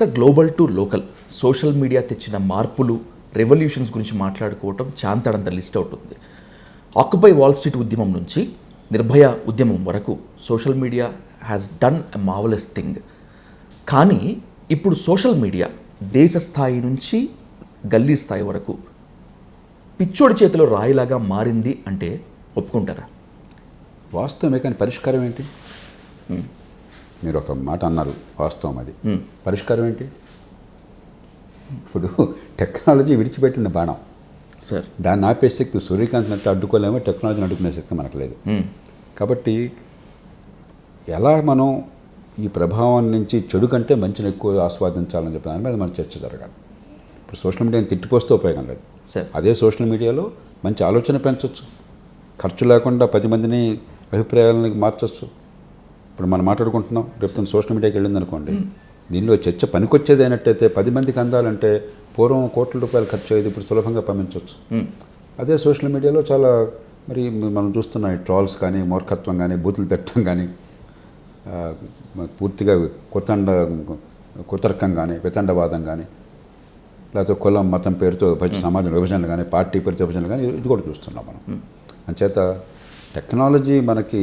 Sir, global to local social media తెచ్చిన మార్పులు, revolutions గురించి మాట్లాడుకోవటం చాంతాడంత లిస్ట్ అవుట్ ఉంది. ఆక్యుపై వాల్ స్ట్రీట్ ఉద్యమం నుంచి నిర్భయ ఉద్యమం వరకు social media has done a marvellous thing. కానీ ఇప్పుడు సోషల్ మీడియా దేశ స్థాయి నుంచి గల్లీ స్థాయి వరకు పిచ్చోడి చేతిలో రాయిలాగా మారింది అంటే ఒప్పుకుంటారా? వాస్తవమే, కానీ పరిష్కారం ఏంటి? మీరు ఒక మాట అన్నారు, వాస్తవం అది. పరిష్కారం ఏంటి? ఇప్పుడు టెక్నాలజీ విడిచిపెట్టిన బాణం సార్, దాన్ని ఆపే శక్తి సూర్యకాంత్ నట్టు అడ్డుకోలేమో, టెక్నాలజీని అడ్డుకునే శక్తి మనకు లేదు. కాబట్టి ఎలా మనం ఈ ప్రభావం నుంచి చెడు కంటే మంచిని ఎక్కువ ఆస్వాదించాలని చెప్పి దాని మీద మన చర్చ జరగాలి. ఇప్పుడు సోషల్ మీడియాని తిట్టిపోస్తే ఉపయోగం లేదు సార్. అదే సోషల్ మీడియాలో మంచి ఆలోచన పెంచవచ్చు, ఖర్చు లేకుండా 10 మందిని అభిప్రాయాలను మార్చవచ్చు. ఇప్పుడు మనం మాట్లాడుకుంటున్నాం, రేపు సోషల్ మీడియాకి వెళ్ళింది అనుకోండి, దీనిలో చర్చ పనికొచ్చేది అయినట్టయితే 10 మందికి అందాలంటే పూర్వం కోట్ల రూపాయలు ఖర్చు అయ్యేది, ఇప్పుడు సులభంగా పంపించవచ్చు. అదే సోషల్ మీడియాలో చాలా మరి మనం చూస్తున్నాం, ట్రాల్స్ కానీ, మూర్ఖత్వం కానీ, బూతులు తిట్టడం కానీ, పూర్తిగా కుతర్కం కానీ, వితండవాదం కానీ, లేకపోతే కులం మతం పేరుతో సమాజం విభజనలు కానీ, పార్టీ పేరుతో విభజనలు కానీ, ఇది కూడా చూస్తున్నాం మనం. అంచేత టెక్నాలజీ మనకి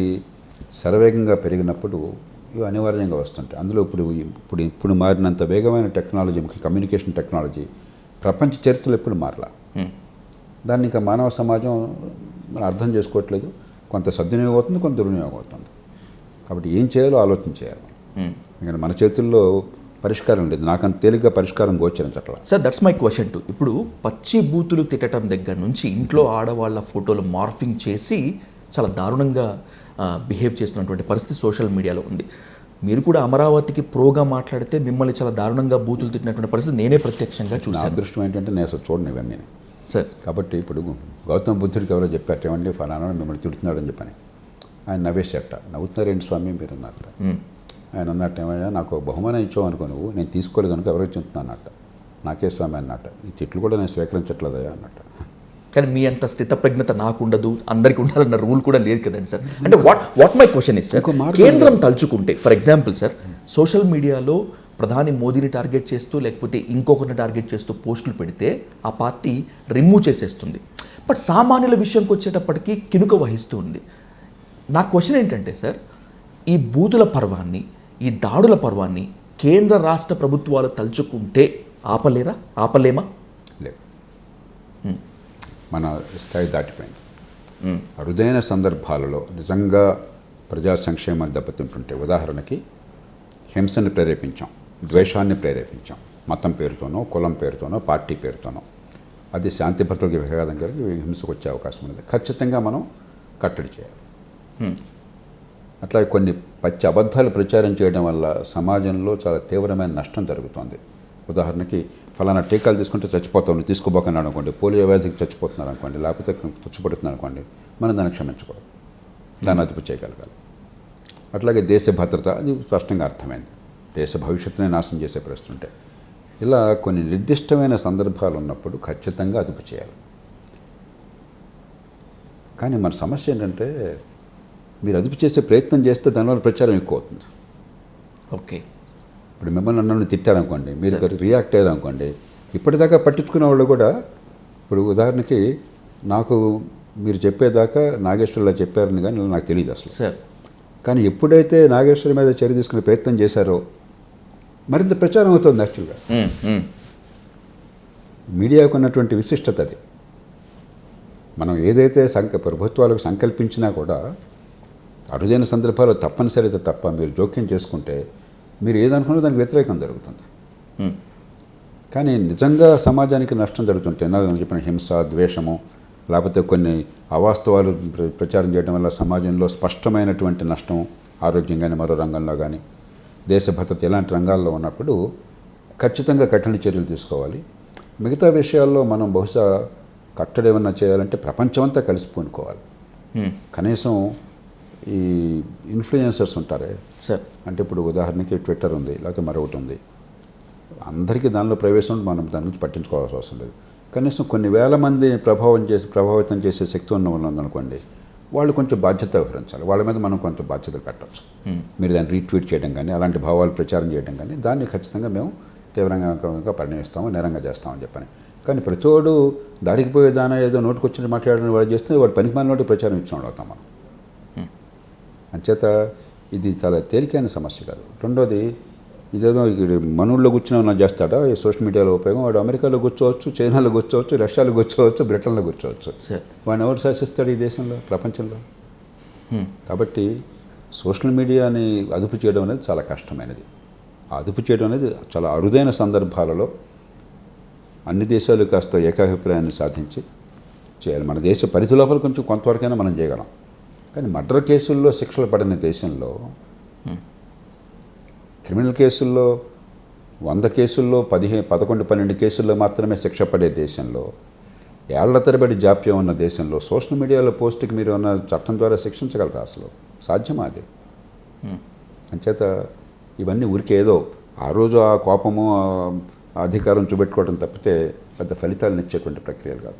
శరవేగంగా పెరిగినప్పుడు ఇవి అనివార్యంగా వస్తుంటాయి. అందులో ఇప్పుడు మారినంత వేగమైన టెక్నాలజీ, కమ్యూనికేషన్ టెక్నాలజీ ప్రపంచ చరిత్రలో ఎప్పుడు మారలా. దాన్ని ఇంకా మానవ సమాజం మనం అర్థం చేసుకోవట్లేదు. కొంత సద్వినియోగం అవుతుంది, కొంత దుర్వినియోగం అవుతుంది. కాబట్టి ఏం చేయాలో ఆలోచన చేయాలి. ఎందుకంటే మన చేతుల్లో పరిష్కారం లేదు, నాకంత తేలిగ్గా పరిష్కారం గోచరించట్లా. Sir, that's my question too. ఇప్పుడు పచ్చి బూతులు తిట్టడం దగ్గర నుంచి ఇంట్లో ఆడవాళ్ళ ఫోటోలు మార్ఫింగ్ చేసి చాలా దారుణంగా బిహేవ్ చేస్తున్నటువంటి పరిస్థితి సోషల్ మీడియాలో ఉంది. మీరు కూడా అమరావతికి ప్రోగా మాట్లాడితే మిమ్మల్ని చాలా దారుణంగా బూతులు తిట్టినటువంటి పరిస్థితి నేనే ప్రత్యక్షంగా చూసాను. అదృష్టం ఏంటంటే నేను అసలు చూడను ఇవన్నీ సార్. కాబట్టి ఇప్పుడు గౌతమ బుద్ధుడికి ఎవరో చెప్పారు, ఏమండి ఫలానా మిమ్మల్ని తిడుతున్నాడని చెప్పని. ఆయన నవ్వేసేట, నవ్వుతున్నారేంటి స్వామి మీరు అన్నట్ట. ఆయన అన్నట్టు ఏమయ్యా, నాకు బహుమానం ఇచ్చావు అనుకో, నువ్వు నేను తీసుకోలేదు కనుక ఎవరో చెప్తున్నా అన్నట్ట. నాకే స్వామి అన్నట్ట. ఈ తిట్లు కూడా నేను స్వీకరించట్లేదయ్యా అన్నట్ట. కానీ మీ అంత స్థితప్రజ్ఞత నాకు ఉండదు, అందరికీ ఉండాలన్న రూల్ కూడా లేదు కదండి సార్. అంటే what my question is sir, కేంద్రం తలుచుకుంటే ఫర్ ఎగ్జాంపుల్ సార్, సోషల్ మీడియాలో ప్రధాని మోదీని టార్గెట్ చేస్తూ లేకపోతే ఇంకొకరిని టార్గెట్ చేస్తూ పోస్టులు పెడితే ఆ పార్టీ రిమూవ్ చేసేస్తుంది. బట్ సామాన్యుల విషయంకి వచ్చేటప్పటికి కినుక వహిస్తూ ఉంది. నా క్వశ్చన్ ఏంటంటే సార్, ఈ బూతుల పర్వాన్ని, ఈ దాడుల పర్వాన్ని కేంద్ర రాష్ట్ర ప్రభుత్వాలు తలుచుకుంటే ఆపలేమా? లేదు, మన స్థాయి దాటిపోయింది. అరుదైన సందర్భాలలో నిజంగా ప్రజా సంక్షేమం దెబ్బతింటుంటే, ఉదాహరణకి హింసను ప్రేరేపించాం, ద్వేషాన్ని ప్రేరేపించాం, మతం పేరుతోనో, కులం పేరుతోనో, పార్టీ పేరుతోనో, అది శాంతి భద్రతలకు విఘాతం కలిగి హింసకు వచ్చే అవకాశం ఉంది. ఖచ్చితంగా మనం కట్టడి చేయాలి. అట్లా కొన్ని పచ్చి అబద్ధాలు ప్రచారం చేయడం వల్ల సమాజంలో చాలా తీవ్రమైన నష్టం జరుగుతుంది. ఉదాహరణకి ఫలానా టీకాలు తీసుకుంటే చచ్చిపోతాం, తీసుకోబోకన్నాడు అనుకోండి, పోలియో వ్యాధికి చచ్చిపోతున్నారు అనుకోండి, లేకపోతే తుచ్చిపడుతున్నారు అనుకోండి, మనం దాన్ని క్షమించకూడదు, దాన్ని అదుపు చేయగలగాలి. అట్లాగే దేశ భద్రత, అది స్పష్టంగా అర్థమైంది, దేశ భవిష్యత్తునే నాశనం చేసే పరిస్థితి ఉంటే, ఇలా కొన్ని నిర్దిష్టమైన సందర్భాలు ఉన్నప్పుడు ఖచ్చితంగా అదుపు చేయాలి. కానీ మన సమస్య ఏంటంటే, మీరు అదుపు చేసే ప్రయత్నం చేస్తే దానివల్ల ప్రచారం ఎక్కువ అవుతుంది. ఓకే, ఇప్పుడు మిమ్మల్ని నన్ను తిట్టారనుకోండి, మీరు రియాక్ట్ అయ్యారనుకోండి, ఇప్పటిదాకా పట్టించుకునే వాళ్ళు కూడా, ఇప్పుడు ఉదాహరణకి నాకు మీరు చెప్పేదాకా నాగేశ్వరలా చెప్పారని కానీ నాకు తెలియదు అసలు సార్. కానీ ఎప్పుడైతే నాగేశ్వరి మీద చర్య తీసుకునే ప్రయత్నం చేశారో మరింత ప్రచారం అవుతుంది. యాక్చువల్గా మీడియాకు ఉన్నటువంటి విశిష్టత అది. మనం ఏదైతే ప్రభుత్వాలకు సంకల్పించినా కూడా అరుదైన సందర్భాల్లో తప్పనిసరితే తప్ప మీరు జోక్యం చేసుకుంటే మీరు ఏదనుకున్నా దానికి వ్యతిరేకం జరుగుతుంది. కానీ నిజంగా సమాజానికి నష్టం జరుగుతుంటే, నాకు చెప్పిన హింస, ద్వేషము, లేకపోతే కొన్ని అవాస్తవాలు ప్రచారం చేయడం వల్ల సమాజంలో స్పష్టమైనటువంటి నష్టం, ఆరోగ్యం కానీ మరో రంగంలో కానీ, దేశ భద్రత ఇలాంటి రంగాల్లో ఉన్నప్పుడు ఖచ్చితంగా కఠిన చర్యలు తీసుకోవాలి. మిగతా విషయాల్లో మనం బహుశా కట్టడి ఏమన్నా చేయాలంటే ప్రపంచమంతా కలిసి పూనుకోవాలి. కనీసం ఈ ఇన్ఫ్లుయెన్సర్స్ ఉంటారే సార్, అంటే ఇప్పుడు ఉదాహరణకి ట్విట్టర్ ఉంది, లేకపోతే మరొకటి ఉంది, అందరికీ దానిలో ప్రవేశం, మనం దాని గురించి పట్టించుకోవాల్సిన అవసరం లేదు. కనీసం కొన్ని వేల మంది ప్రభావితం చేసే శక్తి ఉన్న వాళ్ళు ఉందనుకోండి, వాళ్ళు కొంచెం బాధ్యత వ్యవహరించాలి. వాళ్ళ మీద మనం కొంచెం బాధ్యతలు పెట్టవచ్చు. మీరు దాన్ని రీట్వీట్ చేయడం కానీ, అలాంటి భావాలు ప్రచారం చేయడం కానీ, దాన్ని ఖచ్చితంగా మేము తీవ్రంగా ఇంకా పరిణమిస్తాము, నేరంగా చేస్తామని చెప్పని. కానీ ప్రతివాడు దారికి పోయే దానా ఏదో నోటుకొచ్చిన మాట్లాడిన వాడు చేస్తే వాడు పనికిమాలిన నోటి ప్రచారం ఇచ్చిన వాడు అవుతాం మనం. అంచేత ఇది చాలా తేలికైన సమస్య కాదు. రెండోది, ఇదేదో ఇక్కడ మనూళ్ళలో కూర్చుని చేస్తాడా ఈ సోషల్ మీడియాలో ఉపయోగం? వాడు అమెరికాలో కూర్చోవచ్చు, చైనాలో కూర్చోవచ్చు, రష్యాలో కూర్చోవచ్చు, బ్రిటన్లో కూర్చోవచ్చు. వాడిని ఎవరు శాసిస్తాడు ఈ దేశంలో, ప్రపంచంలో? కాబట్టి సోషల్ మీడియాని అదుపు చేయడం అనేది చాలా కష్టమైనది. ఆ అదుపు చేయడం అనేది చాలా అరుదైన సందర్భాలలో అన్ని దేశాలు కాస్త ఏకాభిప్రాయాన్ని సాధించి చేయాలి. మన దేశ పరిధి లోపల కొంచెం కొంతవరకైనా మనం చేయగలం. కానీ మర్డర్ కేసుల్లో శిక్షలు పడిన దేశంలో, క్రిమినల్ కేసుల్లో 100 కేసుల్లో 11-12 కేసుల్లో మాత్రమే శిక్ష పడే దేశంలో, ఏళ్ల తరబడి జాప్యం ఉన్న దేశంలో సోషల్ మీడియాలో పోస్ట్కి మీరు ఉన్న చట్టం ద్వారా శిక్షించగలరా? అసలు సాధ్యమా అది? అంచేత ఇవన్నీ ఊరికేదో ఆ రోజు ఆ కోపము, ఆ అధికారం చూపెట్టుకోవడం తప్పితే పెద్ద ఫలితాలను ఇచ్చేటువంటి ప్రక్రియలు కాదు.